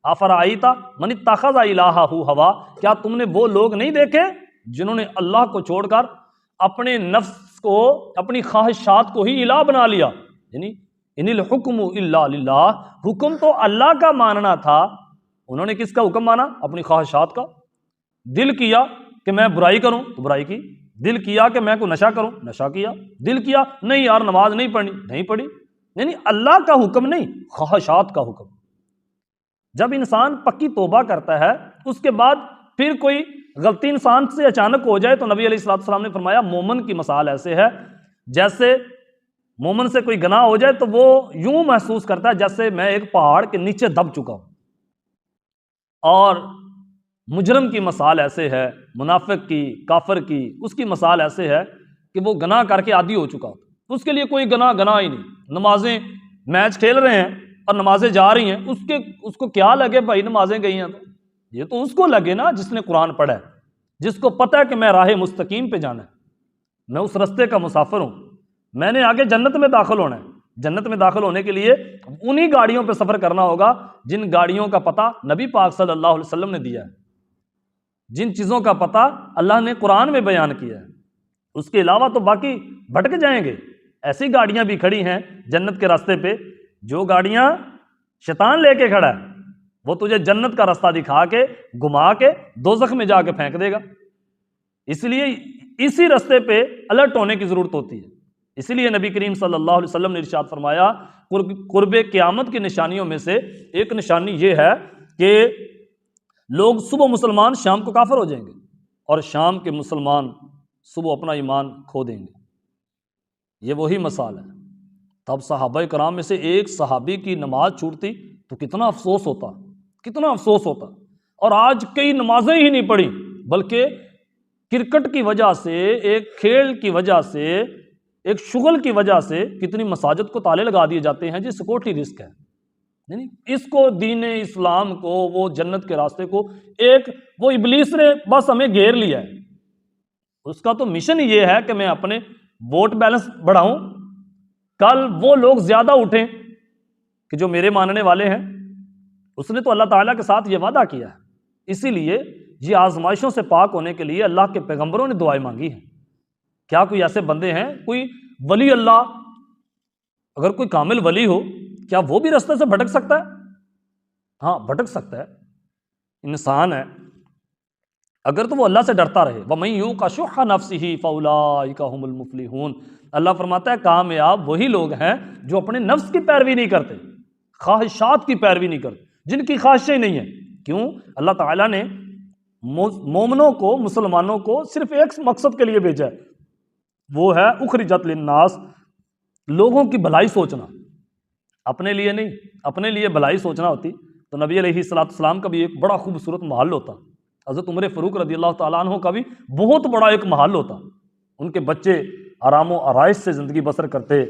افرأیت من اتخذ الہہ ہوا، کیا تم نے وہ لوگ نہیں دیکھے جنہوں نے اللہ کو چھوڑ کر اپنے نفس کو، اپنی خواہشات کو ہی الہ بنا لیا؟ یعنی ان الحکم الا للہ، حکم تو اللہ کا ماننا تھا، انہوں نے کس کا حکم مانا؟ اپنی خواہشات کا۔ دل کیا کہ میں برائی کروں تو برائی کی، دل کیا کہ میں کوئی نشہ کروں، نشہ کیا، دل کیا نہیں یار نماز نہیں پڑھنی، نہیں پڑھی۔ یعنی اللہ کا حکم نہیں، خواہشات کا حکم۔ جب انسان پکی توبہ کرتا ہے اس کے بعد پھر کوئی غلطی انسان سے اچانک ہو جائے تو نبی علیہ الصلوۃ والسلام نے فرمایا مومن کی مثال ایسے ہے جیسے مومن سے کوئی گناہ ہو جائے تو وہ یوں محسوس کرتا ہے جیسے میں ایک پہاڑ کے نیچے دب چکا ہوں، اور مجرم کی مثال ایسے ہے، منافق کی، کافر کی، اس کی مثال ایسے ہے کہ وہ گناہ کر کے عادی ہو چکا ہو، اس کے لیے کوئی گناہ ہی نہیں۔ نمازیں میچ کھیل رہے ہیں اور نمازیں جا رہی ہیں، اس کو کیا لگے بھائی نمازیں گئی ہیں، تو یہ تو اس کو لگے نا جس نے قرآن پڑھا ہے، جس کو پتہ ہے کہ میں راہ مستقیم پہ جانا ہے، میں اس رستے کا مسافر ہوں، میں نے آگے جنت میں داخل ہونا ہے۔ جنت میں داخل ہونے کے لیے انہی گاڑیوں پہ سفر کرنا ہوگا جن گاڑیوں کا پتہ نبی پاک صلی اللہ علیہ وسلم نے دیا ہے، جن چیزوں کا پتہ اللہ نے قرآن میں بیان کیا ہے۔ اس کے علاوہ تو باقی بھٹک جائیں گے۔ ایسی گاڑیاں بھی کھڑی ہیں جنت کے راستے پہ، جو گاڑیاں شیطان لے کے کھڑا ہے، وہ تجھے جنت کا راستہ دکھا کے گھما کے دوزخ میں جا کے پھینک دے گا۔ اس لیے اسی راستے پہ الرٹ ہونے کی ضرورت ہوتی ہے۔ اسی لیے نبی کریم صلی اللہ علیہ وسلم نے ارشاد فرمایا قرب قیامت کی نشانیوں میں سے ایک نشانی یہ ہے کہ لوگ صبح مسلمان شام کو کافر ہو جائیں گے، اور شام کے مسلمان صبح اپنا ایمان کھو دیں گے۔ یہ وہی مثال ہے۔ تب صحابہ کرام میں سے ایک صحابی کی نماز چھوٹتی تو کتنا افسوس ہوتا، کتنا افسوس ہوتا۔ اور آج کئی نمازیں ہی نہیں پڑھی، بلکہ کرکٹ کی وجہ سے، ایک کھیل کی وجہ سے، ایک شغل کی وجہ سے کتنی مساجد کو تالے لگا دیے جاتے ہیں جس سیکورٹی رسک ہے۔ نہیں، اس کو دین اسلام کو، وہ جنت کے راستے کو، ایک وہ ابلیس نے بس ہمیں گھیر لیا ہے۔ اس کا تو مشن یہ ہے کہ میں اپنے ووٹ بیلنس بڑھاؤں، کل وہ لوگ زیادہ اٹھیں کہ جو میرے ماننے والے ہیں۔ اس نے تو اللہ تعالیٰ کے ساتھ یہ وعدہ کیا ہے۔ اسی لیے یہ آزمائشوں سے پاک ہونے کے لیے اللہ کے پیغمبروں نے دعائیں مانگی ہیں۔ کیا کوئی ایسے بندے ہیں، کوئی ولی اللہ، اگر کوئی کامل ولی ہو، کیا وہ بھی راستے سے بھٹک سکتا ہے؟ ہاں بھٹک سکتا ہے، انسان ہے، اگر تو وہ اللہ سے ڈرتا رہے۔ وَمَن یُوقَ شُحَّ نَفْسِهِ فَأُولَٰئِکَ هُمُ الْمُفْلِحُونَ۔ اللہ فرماتا ہے کامیاب وہی لوگ ہیں جو اپنے نفس کی پیروی نہیں کرتے، خواہشات کی پیروی نہیں کرتے، جن کی خواہشیں نہیں ہیں۔ کیوں؟ اللہ تعالیٰ نے مومنوں کو، مسلمانوں کو صرف ایک مقصد کے لیے بھیجا ہے، وہ ہے اخرجت للناس، لوگوں کی بھلائی سوچنا، اپنے لیے نہیں۔ اپنے لیے بھلائی سوچنا ہوتی تو نبی علیہ الصلوۃ والسلام کا بھی ایک بڑا خوبصورت محل ہوتا، حضرت عمر فاروق رضی اللہ تعالیٰ عنہ کا بھی بہت بڑا ایک محل ہوتا، ان کے بچے آرام و آرائش سے زندگی بسر کرتے،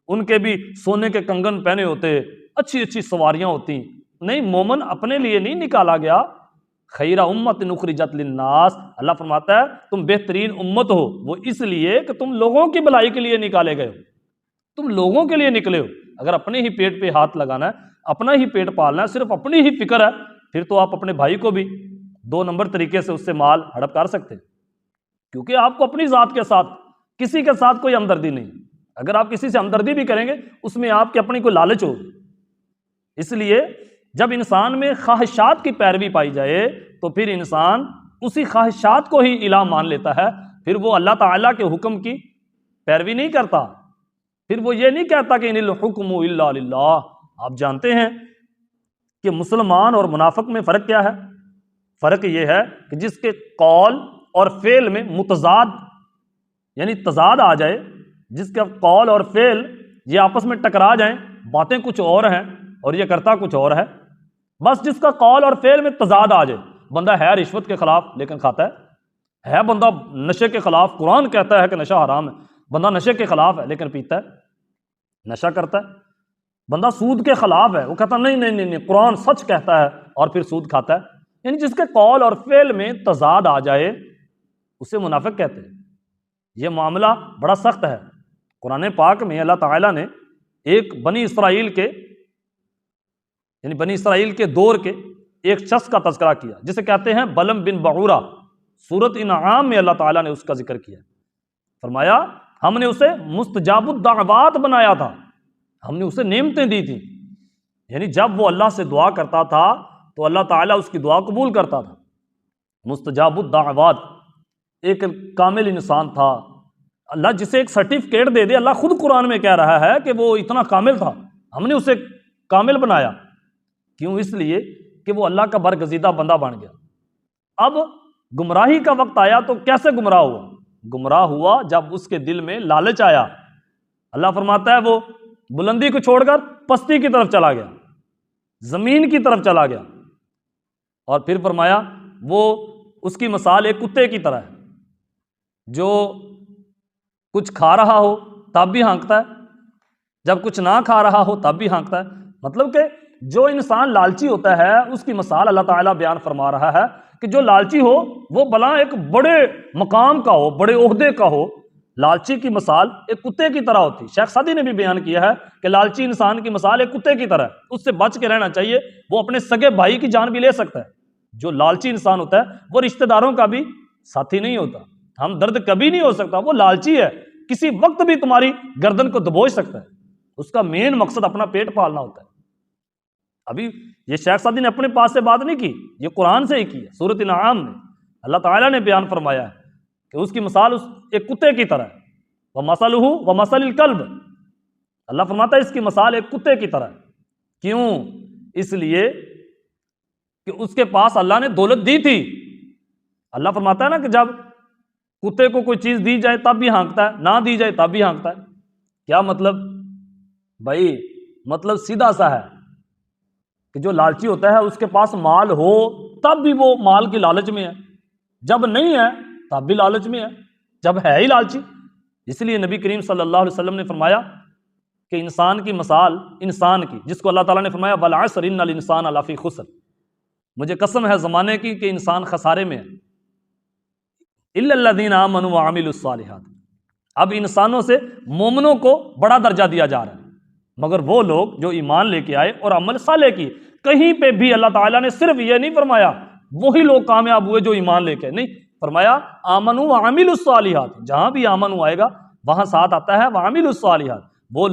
ان کے بھی سونے کے کنگن پہنے ہوتے، اچھی اچھی سواریاں ہوتی۔ نہیں، مومن اپنے لیے نہیں نکالا گیا۔ خیر امت اخرجت للناس، اللہ فرماتا ہے تم بہترین امت ہو، وہ اس لیے کہ تم لوگوں کی بھلائی کے لیے نکالے گئے ہو، تم لوگوں کے لیے نکلے ہو۔ اگر اپنے ہی پیٹ پہ ہاتھ لگانا ہے، اپنا ہی پیٹ پالنا ہے، صرف اپنی ہی فکر ہے، پھر تو آپ اپنے بھائی کو بھی 2 نمبر طریقے سے اس سے مال ہڑپ کر سکتے ہیں، کیونکہ آپ کو اپنی ذات کے ساتھ، کسی کے ساتھ کوئی ہمدردی نہیں۔ اگر آپ کسی سے ہمدردی بھی کریں گے اس میں آپ کی اپنی کوئی لالچ ہوگی۔ اس لیے جب انسان میں خواہشات کی پیروی پائی جائے تو پھر انسان اسی خواہشات کو ہی الہ مان لیتا ہے، پھر وہ اللہ تعالیٰ کے حکم کی پیروی نہیں کرتا، پھر وہ یہ نہیں کہتا کہ ان الحکم الا للہ۔ آپ جانتے ہیں کہ مسلمان اور منافق میں فرق کیا ہے؟ فرق یہ ہے کہ جس کے قول اور فعل میں متضاد، یعنی تضاد آ جائے، جس کا قول اور فعل یہ آپس میں ٹکرا جائیں، باتیں کچھ اور ہیں اور یہ کرتا کچھ اور ہے، بس جس کا قول اور فعل میں تضاد آ جائے، بندہ ہے رشوت کے خلاف لیکن کھاتا ہے بندہ نشے کے خلاف، قرآن کہتا ہے کہ نشہ حرام ہے، بندہ نشے کے خلاف ہے لیکن پیتا ہے، نشہ کرتا ہے۔ بندہ سود کے خلاف ہے، وہ کہتا نہیں نہیں نہیں نہیں قرآن سچ کہتا ہے، اور پھر سود کھاتا ہے۔ یعنی جس کے قول اور فعل میں تضاد آ جائے اسے منافق کہتے ہیں۔ یہ معاملہ بڑا سخت ہے۔ قرآن پاک میں اللہ تعالیٰ نے ایک بنی اسرائیل کے، یعنی بنی اسرائیل کے دور کے ایک شخص کا تذکرہ کیا جسے کہتے ہیں بلم بن بعورہ، سورۃ انعام میں اللہ تعالیٰ نے اس کا ذکر کیا، فرمایا ہم نے اسے مستجاب الدعوات بنایا تھا، ہم نے اسے نعمتیں دی تھیں، یعنی جب وہ اللہ سے دعا کرتا تھا تو اللہ تعالیٰ اس کی دعا قبول کرتا تھا۔ مستجاب الدعوات، ایک کامل انسان تھا، اللہ جسے ایک سرٹیفکیٹ دے دے، اللہ خود قرآن میں کہہ رہا ہے کہ وہ اتنا کامل تھا، ہم نے اسے کامل بنایا۔ کیوں؟ اس لیے کہ وہ اللہ کا برگزیدہ بندہ بن گیا۔ اب گمراہی کا وقت آیا تو کیسے گمراہ ہوا؟ گمراہ ہوا جب اس کے دل میں لالچ آیا۔ اللہ فرماتا ہے وہ بلندی کو چھوڑ کر پستی کی طرف چلا گیا، زمین کی طرف چلا گیا، اور پھر فرمایا وہ اس کی مثال ایک کتے کی طرح ہے جو کچھ کھا رہا ہو تب بھی ہانکتا ہے، جب کچھ نہ کھا رہا ہو تب بھی ہانکتا ہے۔ مطلب کہ جو انسان لالچی ہوتا ہے اس کی مثال اللہ تعالیٰ بیان فرما رہا ہے کہ جو لالچی ہو وہ بھلا ایک بڑے مقام کا ہو، بڑے عہدے کا ہو، لالچی کی مثال ایک کتے کی طرح ہوتی۔ شیخ سعدی نے بھی بیان کیا ہے کہ لالچی انسان کی مثال ایک کتے کی طرح ہے، اس سے بچ کے رہنا چاہیے، وہ اپنے سگے بھائی کی جان بھی لے سکتا ہے۔ جو لالچی انسان ہوتا ہے وہ رشتہ داروں کا بھی ساتھی نہیں ہوتا، ہم درد کبھی نہیں ہو سکتا، وہ لالچی ہے، کسی وقت بھی تمہاری گردن کو دبوچ سکتا ہے، اس کا مین مقصد اپنا پیٹ پالنا ہوتا ہے۔ ابھی یہ شیخ سعدی نے اپنے پاس سے بات نہیں کی، یہ قرآن سے ہی کی ہے، سورۃ انعام میں اللہ تعالیٰ نے بیان فرمایا ہے کہ اس کی مثال ایک کتے کی طرح ہے، وَمَثَلُهُ وَمَثَلِ الْكَلْبِ، اللہ فرماتا ہے اس کی مثال ایک کتے کی طرح ہے۔ کیوں؟ اس لیے کہ اس کے پاس اللہ نے دولت دی تھی۔ اللہ فرماتا ہے نا کہ جب کتے کو کوئی چیز دی جائے تب بھی ہانکتا ہے، نہ دی جائے تب بھی ہانکتا ہے۔ کیا مطلب؟ بھائی مطلب سیدھا سا ہے کہ جو لالچی ہوتا ہے اس کے پاس مال ہو تب بھی وہ مال کی لالچ میں ہے، جب نہیں ہے تب بھی لالچ میں ہے، جب ہے ہی لالچی۔ اس لیے نبی کریم صلی اللہ علیہ وسلم نے فرمایا کہ انسان کی مثال انسان کی، جس کو اللہ تعالیٰ نے فرمایا وَالْعَصْرِ إِنَّ الْإِنسَانَ لَفِي خُسْرٍ، مجھے قسم ہے زمانے کی کہ انسان خسارے میں ہے، إِلَّا الَّذِينَ آمَنُوا وَعَمِلُوا الصَّالِحَاتِ، اب انسانوں سے مومنوں کو بڑا درجہ دیا جا رہا ہے، مگر وہ لوگ جو ایمان لے کے آئے اور عمل صالح کی۔ کہیں پہ بھی اللہ تعالیٰ نے صرف یہ نہیں فرمایا وہی لوگ کامیاب ہوئے جو ایمان لے کے، نہیں، فرمایا آمنوا وعملوا الصالحات، جہاں بھی آمنوا آئے گا وہاں ساتھ آتا ہے وعملوا الصالحات، وہ لوگ